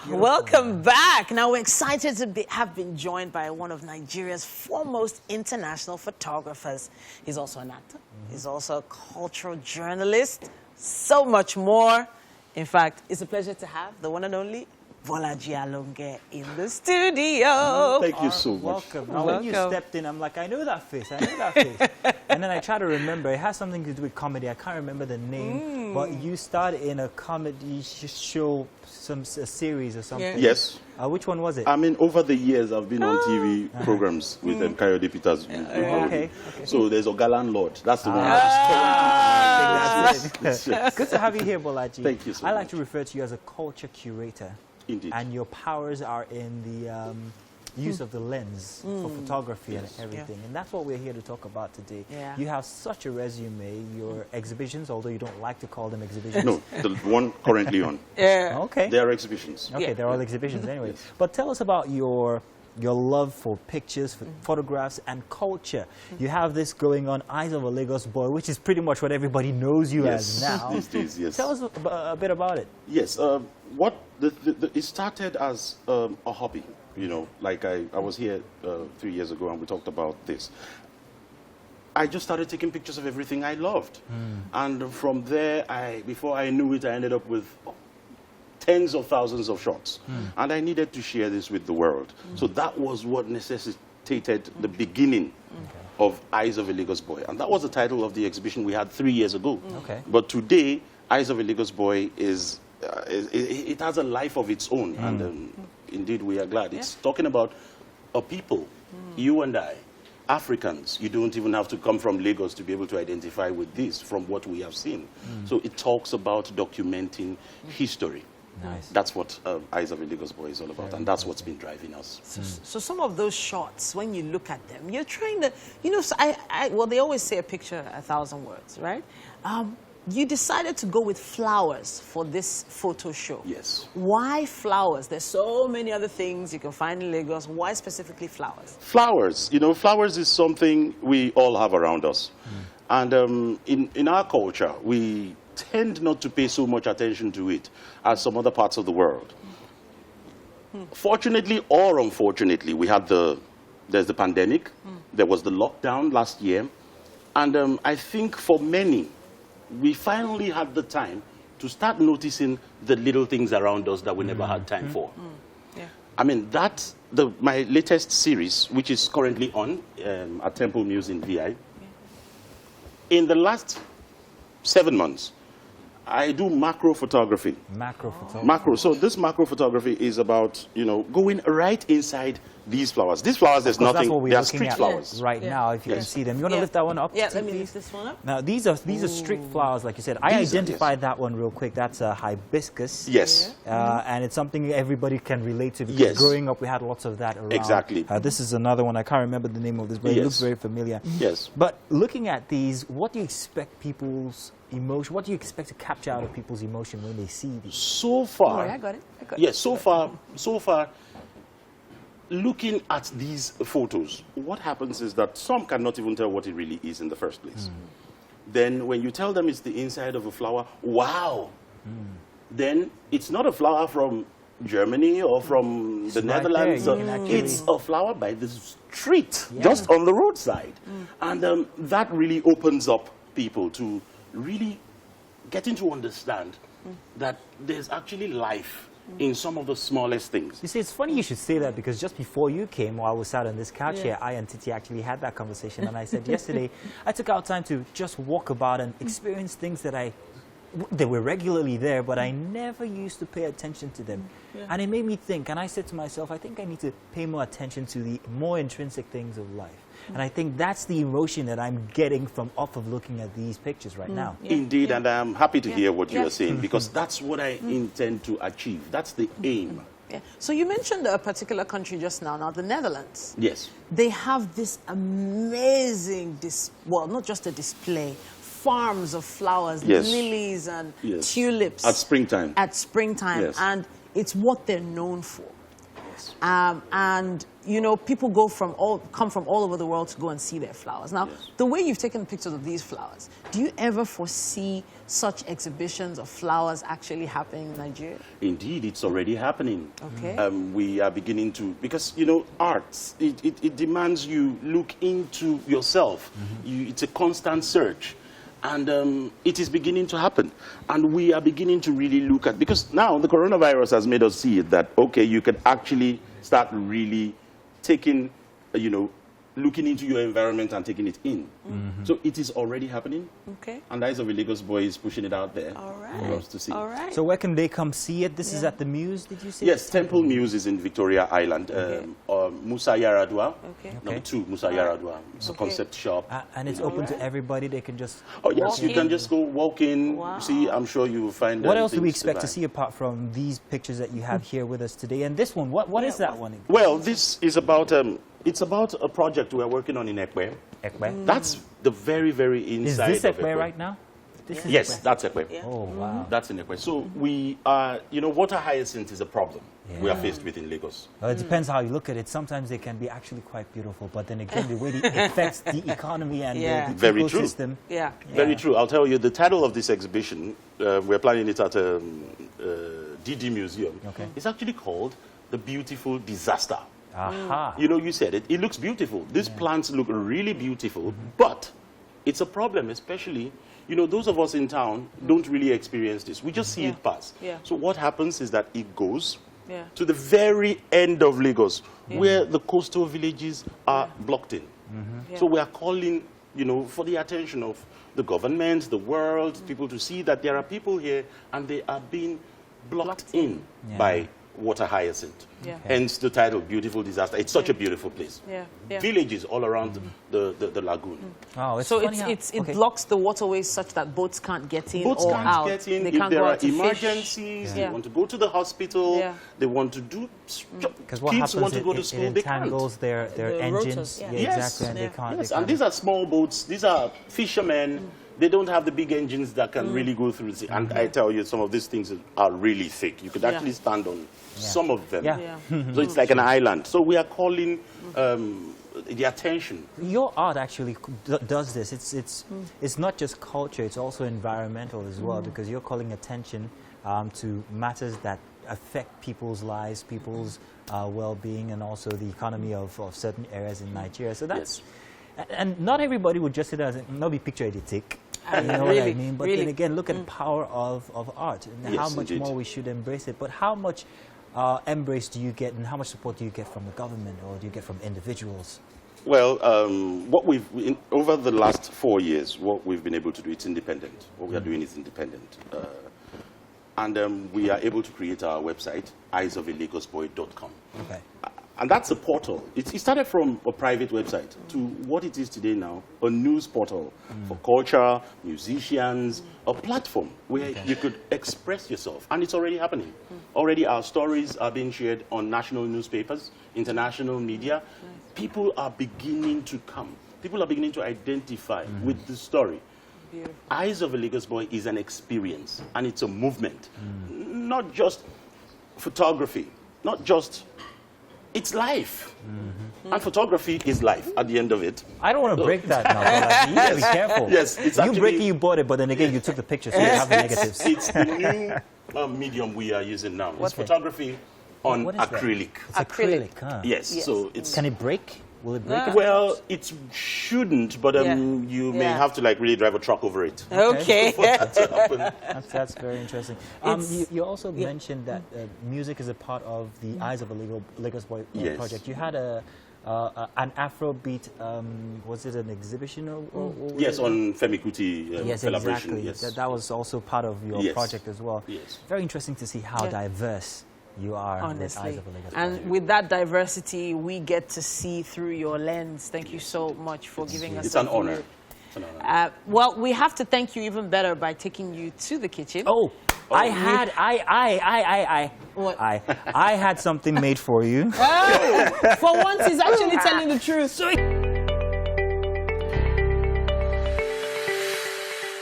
Welcome back. Now we're excited to have been joined by one of Nigeria's foremost international photographers. He's also an actor. He's also a cultural journalist. So much more. In fact, it's a pleasure to have the one and only Bolaji Alonge in the studio. Thank you so much. Welcome. Now, when you stepped in, I'm like, I know that face. I know that face. And then I try to remember. It has something to do with comedy. I can't remember the name. But you started in a comedy show, a series or something. Yeah. Yes. Which one was it? I mean, over the years, I've been on TV programs with Kayode Peters. Okay. So there's Ogalan Lord. That's the one. That's it. Good to have you here, Bolaji. Thank you so much. I like to refer to you as a culture curator. Indeed. And your powers are in the use of the lens for photography and everything. And that's what we're here to talk about today. Yeah. You have such a resume. Your exhibitions, although you don't like to call them exhibitions. No, the one currently on. Yeah. Okay. They are exhibitions. Okay, they're all exhibitions anyway. But tell us about your love for pictures, for photographs, and culture. You have this going on, Eyes of a Lagos Boy, which is pretty much what everybody knows you as now. These days, yes. Tell us a bit about it. Yes. It started as a hobby. You know, like I was here 3 years ago and we talked about this. I just started taking pictures of everything I loved. And from there, before I knew it, I ended up with tens of thousands of shots. And I needed to share this with the world. So that was what necessitated the beginning of Eyes of a Lagos Boy. And that was the title of the exhibition we had 3 years ago. Okay. But today, Eyes of a Lagos Boy it has a life of its own. And indeed, we are glad. It's talking about a people, you and I, Africans. You don't even have to come from Lagos to be able to identify with this from what we have seen. So it talks about documenting history. Nice. That's what Eyes of a Lagos Boy is all about, and that's what's been driving us. So some of those shots, when you look at them, you're trying to, you know, well, they always say a picture 1,000 words, right? You decided to go with flowers for this photo show. Yes. Why flowers? There's so many other things you can find in Lagos. Why specifically flowers? Flowers. You know, flowers is something we all have around us. And in our culture, we tend not to pay so much attention to it as some other parts of the world. Fortunately or unfortunately, there's the pandemic. There was the lockdown last year. And I think for many, we finally had the time to start noticing the little things around us that we never had time for. Yeah. I mean, my latest series, which is currently on at Temple Muse in VI, in the last 7 months, I do macro photography. Macro photography. Macro. So this macro photography is about, you know, going right inside these flowers. These flowers, there's nothing. That's what we're they are looking street at flowers. right now, if you can see them. You want to lift that one up? Yeah, let me lift this one up. Now, these are street flowers, like you said. I identified that one real quick. That's a hibiscus. Yes. And it's something everybody can relate to because growing up, we had lots of that around. Exactly. This is another one. I can't remember the name of this, but it looks very familiar. Yes. But looking at these, what do you expect people's emotion? What do you expect to capture out of people's emotion when they see these? So far. Oh, I got it. Yes, so far, looking at these photos, what happens is that some cannot even tell what it really is in the first place. Then when you tell them it's the inside of a flower, wow! Then it's not a flower from Germany or from the Netherlands. It's a flower by the street, just on the roadside. And that really opens up people to really getting to understand that there's actually life in some of the smallest things. You see, it's funny you should say that because just before you came, while I was sat on this couch here, I and Titi actually had that conversation. And I said yesterday, I took out time to just walk about and experience things that they were regularly there, but I never used to pay attention to them. And it made me think, and I said to myself, I think I need to pay more attention to the more intrinsic things of life. And I think that's the emotion that I'm getting off of looking at these pictures right now. Indeed, and I'm happy to hear what you are saying, because that's what I intend to achieve. That's the aim. Yeah. So you mentioned a particular country just now, the Netherlands. Yes. They have this amazing, well, not just a display, farms of flowers, lilies and tulips. At springtime. And it's what they're known for. Yes. And people come from all over the world to go and see their flowers. Now, Yes. the way you've taken pictures of these flowers, do you ever foresee such exhibitions of flowers actually happening in Nigeria? Indeed, it's already happening. Okay. We are beginning to, because, arts, it demands you look into yourself. It's a constant search. And it is beginning to happen. And we are beginning to really look at, because now the coronavirus has made us see that, okay, you can actually start really taking, looking into your environment and taking it in. So it is already happening. Okay. And Eyes of a Lagos Boy is pushing it out there All right. for us to see. All right. So where can they come see it? This is at the Muse, did you say? Yes, Temple Muse is in Victoria Island. Musa Yaradua, Okay. number 2, Musa Yaradua. It's a Okay. concept shop. And it's open to everybody. They can just... Oh, yes, walk you can in. just go walk in. Wow. See, I'm sure you will find What else do we things expect to buy. see apart from these pictures that you have here with us today? And this one, what is that one? Well, this is about, it's about a project we're working on in Ekwe. Ekwe? That's the very, very Is inside this of Ekwe right now? This is Yes, Ekwe. that's Ekwe. Yeah. Oh, wow. That's in Ekwe. So we are, water hyacinth is a problem we are Yeah. faced with in Lagos. Well, it depends how you look at it. Sometimes they can be actually quite beautiful, but then again, the way it affects the economy and Yeah. the Very true. ecosystem. Yeah. Very true. I'll tell you, the title of this exhibition, we're planning it at DD Museum. Okay. It's actually called The Beautiful Disaster. Aha. You said it. It looks beautiful. These plants look really beautiful, but it's a problem, especially, those of us in town don't really experience this. We just see Yeah. it pass. Yeah. So what happens is that it goes Yeah. to the very end of Lagos, where the coastal villages are blocked in. Yeah. So we are calling, for the attention of the government, the world, people to see that there are people here and they are being blocked in Yeah. by water hyacinth. Yeah. Hence the title, Beautiful Disaster. It's such a beautiful place. Yeah. Yeah. Villages all around the lagoon. Oh, it's So funny how- it okay. blocks the waterways such that boats can't get in Boats or can't out. get in. They If can't there go are out to fish. emergencies, they Yeah. want to go to the hospital, Yeah. they want to do... Because what Kids happens, want to go to it school, they can't. entangles their The engines. rotors, yeah. Yeah, Yes. exactly, and Yeah. they can't. Yes, they and can't. these are small boats. These are fishermen. They don't have the big engines that can really go through the sea. And I tell you, some of these things are really thick. You could Yeah. actually stand on some of them. Yeah. Yeah. So it's like an island. So we are calling the attention. Your art actually does this. It's not just culture, it's also environmental as well, because you're calling attention to matters that affect people's lives, people's well-being, and also the economy of certain areas in Nigeria. So that's, and not everybody would just sit there and not be picture editing. You know what I Really, mean? But really. then again, look at the power of art and Yes, how much indeed. more we should embrace it. But how much embrace do you get, and how much support do you get from the government, or do you get from individuals? Well, over the last 4 years, what we've been able to do, it's independent. What we are doing is independent. And we are able to create our website, eyesofalagosboy.com. Okay. And that's a portal. It started from a private website to what it is today now, a news portal for culture, musicians, a platform where you could express yourself. And it's already happening. Already our stories are being shared on national newspapers, international media. People are beginning to come. People are beginning to identify with the story. Beautiful. Eyes of a Lagos Boy is an experience, and it's a movement. Not just photography, not just... It's life. And photography is life at the end of it. I don't want to break that now. But you gotta be careful. Yes, it's you actually... break it, you bought it, but then again, you took the picture, so you have the negatives. It's the new medium we are using now. It's photography on What is that? acrylic. It's acrylic, huh? Yes, so it's... Can it break? Will it break? Well, it shouldn't, but you may Yeah. have to really drive a truck over it. Okay. For that to happen. That's very interesting. You also mentioned that music is a part of the Eyes of a Lagos Boy Yes. project. You had an Afrobeat, was it an exhibition? Or Yes, on Femi Kuti yes, collaboration. exactly. Yes. That was also part of your Yes. project as well. Yes. Very interesting to see how Yeah. diverse you are with Eyes Honestly. of a Lagos And project. with that diversity, we get to see through your lens. Thank you so much for giving us It's an that honor. view. It's an honor. Well, we have to thank you even better by taking you to the kitchen. Oh, I had something made for you. Oh, for once, he's actually telling the truth.